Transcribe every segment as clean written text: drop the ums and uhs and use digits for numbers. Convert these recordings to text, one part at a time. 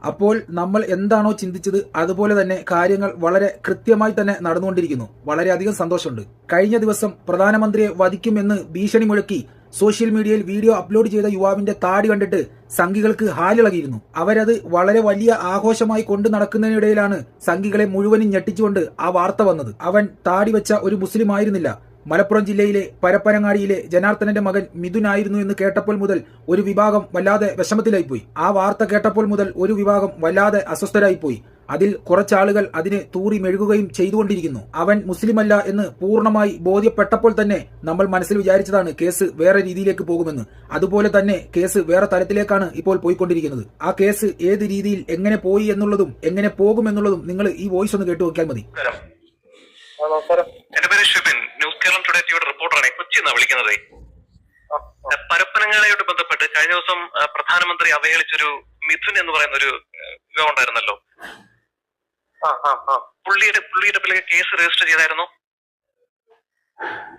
അപ്പോൾ നമ്മൾ എന്താണോ ചിന്തിച്ചത് അതുപോലെ തന്നെ കാര്യങ്ങൾ വളരെ കൃത്യമായി തന്നെ നടന്നുകൊണ്ടിരിക്കുന്നു. വളരെയധികം സന്തോഷമുണ്ട്. കഴിഞ്ഞ ദിവസം പ്രധാനമന്ത്രിയെ വധിക്കുമെന്ന് ഭീഷണി മുഴക്കി സോഷ്യൽ മീഡിയയിൽ വീഡിയോ അപ്ലോഡ് ചെയ്ത യുവാവിന്റെ താടി കണ്ടിട്ട് സംഘികൾക്ക് ഹാലിളകിയിരുന്നു. അവരത് വളരെ വലിയ ആഘോഷമായി കൊണ്ടു നടക്കുന്നതിനിടയിലാണ് സംഘികളെ മുഴുവനും ഞെട്ടിച്ചുകൊണ്ട് ആ വാർത്ത വന്നത്. അവൻ താടി വെച്ച ഒരു മുസ്ലിം ആയിരുന്നില്ല. മലപ്പുറം ജില്ലയിലെ പരപ്പനങ്ങാടിയിലെ ജനാർദ്ദനന്റെ മകൻ മിഥുൻ ആയിരുന്നു എന്ന് കേട്ടപ്പോൾ മുതൽ ഒരു വിഭാഗം വല്ലാതെ വിഷമത്തിലായിപ്പോയി. ആ വാർത്ത കേട്ടപ്പോൾ മുതൽ ഒരു വിഭാഗം വല്ലാതെ അസ്വസ്ഥരായിപ്പോയി. അതിൽ കുറച്ചാളുകൾ അതിനെ തൂറി മെഴുകുകയും ചെയ്തുകൊണ്ടിരിക്കുന്നു. അവൻ മുസ്ലിമല്ല എന്ന് പൂർണ്ണമായി ബോധ്യപ്പെട്ടപ്പോൾ തന്നെ നമ്മൾ മനസ്സിൽ വിചാരിച്ചതാണ് കേസ് വേറെ രീതിയിലേക്ക് പോകുമെന്ന്. അതുപോലെ തന്നെ കേസ് വേറെ തലത്തിലേക്കാണ് ഇപ്പോൾ പോയിക്കൊണ്ടിരിക്കുന്നത്. ആ കേസ് ഏത് രീതിയിൽ എങ്ങനെ പോയി എന്നുള്ളതും എങ്ങനെ പോകുമെന്നുള്ളതും നിങ്ങൾ ഈ വോയിസ് ഒന്ന് കേട്ടു നോക്കിയാൽ മതി. എന്റെ പേര് ഷിബിൻ, ന്യൂസ് കേരളം ടുഡേ ടിവിയുടെ റിപ്പോർട്ടറാണ്. കൊച്ചിന്നാണ് വിളിക്കുന്നത്. പരപ്പനങ്ങാടിയോട് ബന്ധപ്പെട്ട് കഴിഞ്ഞ ദിവസം പ്രധാനമന്ത്രി അവഹേളിച്ചൊരു മിഥുൻ എന്ന് പറയുന്ന ഒരു യുവ ഉണ്ടായിരുന്നല്ലോ. പുള്ളിയുടെ പേരിൽ കേസ് രജിസ്റ്റർ ചെയ്തായിരുന്നു?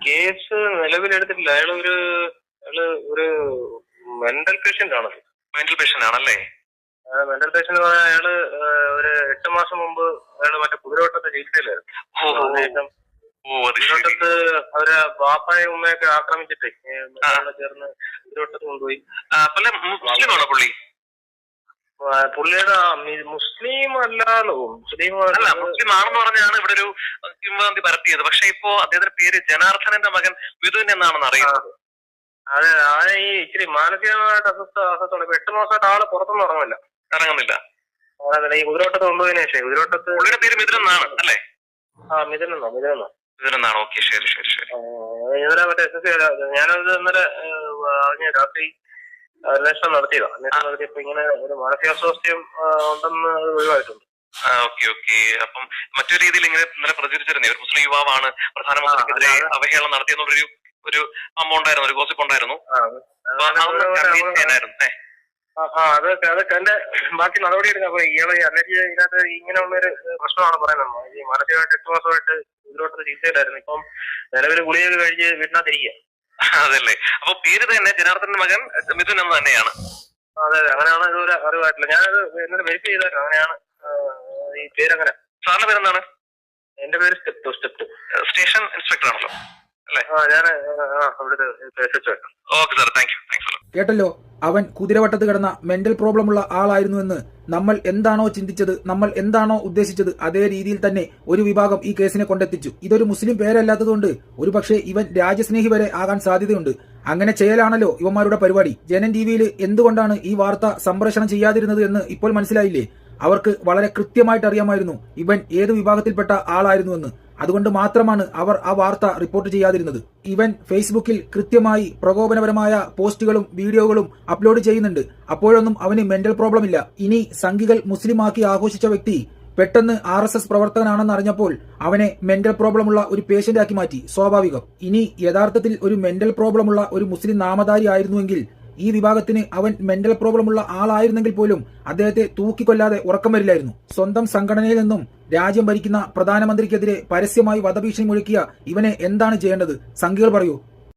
കേസ് നിലവിലെടുത്തിട്ടില്ല. അയാള് ഒരു മെന്റൽ പേഷ്യന്റ് ആണ്. മെന്റൽ പേഷ്യന്റ് ആണല്ലേ? മെന്റൽ പേഷ്യന്റ് അയാള് ഒരു 8 മാസം മുമ്പ് അയാള് മറ്റേ കുതിരവട്ടത്തെ ചികിത്സയിലായിരുന്നു. കുതിരവട്ടത്ത് അവരെ ബാപ്പായും ഉമ്മയൊക്കെ ആക്രമിച്ചിട്ട് ചേർന്ന് കുതിരവട്ടത്ത് കൊണ്ടുപോയി. മുസ്ലിമാണോ പുള്ളി? പുള്ളിയുടെ മുസ്ലിം അല്ലാലോ. മുസ്ലിം ആണെന്ന് പറഞ്ഞാണ് ഇവിടെ ഒരു കിംവദന്തി പരത്തിയത്. പക്ഷെ ഇപ്പോ അദ്ദേഹത്തിന്റെ പേര് ജനാർദ്ദനന്റെ മകൻ മിഥുൻ എന്നാണെന്ന് അറിയുന്നത്. അതെ, ആളെ ഈ ഇച്ചിരി മാനസികമായിട്ട് അസ്വസ്ഥമാണ്. 8 മാസമായിട്ട് ആള് പുറത്തൊന്നും ഇറങ്ങുന്നില്ല. ഈ കുതിരവട്ടത്ത് കൊണ്ടുപോയതിനു ശേഷം കുതിരവട്ടത്ത് പുള്ളിയുടെ പേര് മിഥുൻ എന്നാണ് അല്ലേ? മിഥുനെന്നോ. ഓക്കെ, ശരി. ഇന്നലെ മറ്റേ ഞാനത് ഇന്നലെ രാത്രി അന്വേഷണം നടത്തിയപ്പോ ഇങ്ങനെ ഒരു മാനസികാസ്വാസ്ഥ്യം ഉണ്ടെന്ന് ഒഴിവായിട്ടുണ്ട്. ഓക്കെ. അപ്പം മറ്റൊരു രീതിയിൽ ഇന്നലെ പ്രചരിച്ചിരുന്നേ ഒരു മുസ്ലിം യുവാവാണ് പ്രധാനമന്ത്രിക്കെതിരെ അവഹേളനം നടത്തിയെന്നുള്ളൊരു ഒരു ഉണ്ടായിരുന്നു, ഒരു ഗോസിപ്പ് ഉണ്ടായിരുന്നു. അതൊക്കെ എന്റെ ബാക്കി നടപടി എടുക്കാം. അപ്പൊ ഇയാളെ ഇതിനകത്ത് ഇങ്ങനെയുള്ളൊരു പ്രശ്നമാണ് പറയുന്നത്. ഈ മാനസികമായിട്ട് 8 മാസമായിട്ട് ഇതിലോട്ട് ചികിത്സയിലായിരുന്നു. ഇപ്പം നിലവിൽ ഗുളികയൊക്കെ കഴിച്ച് വീട്ടിനകത്തിരിക്കുക. അതല്ലേ? അപ്പൊ പേര് തന്നെ ജനാർദ്ദന്റെ മകൻ മിഥുൻ എന്ന് തന്നെയാണ്? അതെ, അങ്ങനെയാണ്. ഇതുവരെ അറിവായിട്ടില്ല. ഞാനത് ഇന്നലെ വെരിഫൈ ചെയ്തായിരുന്നു. അങ്ങനെയാണ് ഈ പേരങ്ങനെ. സാറിന്റെ പേരെന്താണ്? എന്റെ പേര് സ്റ്റെപ്പ്. സ്റ്റേഷൻ ഇൻസ്പെക്ടർ ആണല്ലോ അല്ലേ? ഞാൻ അവിടുത്തെ ഓക്കെ സാർ, താങ്ക് യു. കേട്ടല്ലോ, അവൻ കുതിരവട്ടത്ത് കിടന്ന മെന്റൽ പ്രോബ്ലം ഉള്ള ആളായിരുന്നുവെന്ന്. നമ്മൾ എന്താണോ ചിന്തിച്ചത്, നമ്മൾ എന്താണോ ഉദ്ദേശിച്ചത്, അതേ രീതിയിൽ തന്നെ ഒരു വിഭാഗം ഈ കേസിനെ കൊണ്ടെത്തിച്ചു. ഇതൊരു മുസ്ലിം പേരല്ലാത്തതുകൊണ്ട് ഒരുപക്ഷെ ഇവൻ രാജ്യസ്നേഹി വരെ ആകാൻ സാധ്യതയുണ്ട്. അങ്ങനെ ചെയ്യലാണല്ലോ ഇവന്മാരുടെ പരിപാടി. ജനൻ ടിവിയിൽ എന്തുകൊണ്ടാണ് ഈ വാർത്ത സംപ്രേഷണം ചെയ്യാതിരുന്നത് എന്ന് ഇപ്പോൾ മനസ്സിലായില്ലേ? അവർക്ക് വളരെ കൃത്യമായിട്ട് അറിയാമായിരുന്നു ഇവൻ ഏത് വിഭാഗത്തിൽപ്പെട്ട ആളായിരുന്നുവെന്ന്. അതുകൊണ്ട് മാത്രമാണ് അവർ ആ വാർത്ത റിപ്പോർട്ട് ചെയ്യാതിരുന്നത്. ഇവൻ ഫേസ്ബുക്കിൽ കൃത്യമായി പ്രകോപനപരമായ പോസ്റ്റുകളും വീഡിയോകളും അപ്ലോഡ് ചെയ്യുന്നുണ്ട്. അപ്പോഴൊന്നും അവന് മെന്റൽ പ്രോബ്ലം ഇല്ല. ഇനി സംഘികൾ മുസ്ലിമാക്കി ആഘോഷിച്ച വ്യക്തി പെട്ടെന്ന് RSS പ്രവർത്തകനാണെന്ന് അറിഞ്ഞപ്പോൾ അവനെ മെന്റൽ പ്രോബ്ലം ഉള്ള ഒരു പേഷ്യന്റ് ആക്കി മാറ്റി. സ്വാഭാവികം. ഇനി യഥാർത്ഥത്തിൽ ഒരു മെന്റൽ പ്രോബ്ലം ഉള്ള ഒരു മുസ്ലിം നാമധാരി ആയിരുന്നുവെങ്കിൽ ഈ വിഭാഗത്തിന് അവൻ മെന്റൽ പ്രോബ്ലം ഉള്ള ആളായിരുന്നെങ്കിൽ പോലും അദ്ദേഹത്തെ തൂക്കിക്കൊല്ലാതെ ഉറക്കം വരില്ലായിരുന്നു. സ്വന്തം സംഘടനയിൽ നിന്നും രാജ്യം ഭരിക്കുന്ന പ്രധാനമന്ത്രിക്കെതിരെ പരസ്യമായി വധഭീഷണി മുഴക്കിയ ഇവനെ എന്താണ് ചെയ്യേണ്ടത്? സംഘികൾ പറയൂ.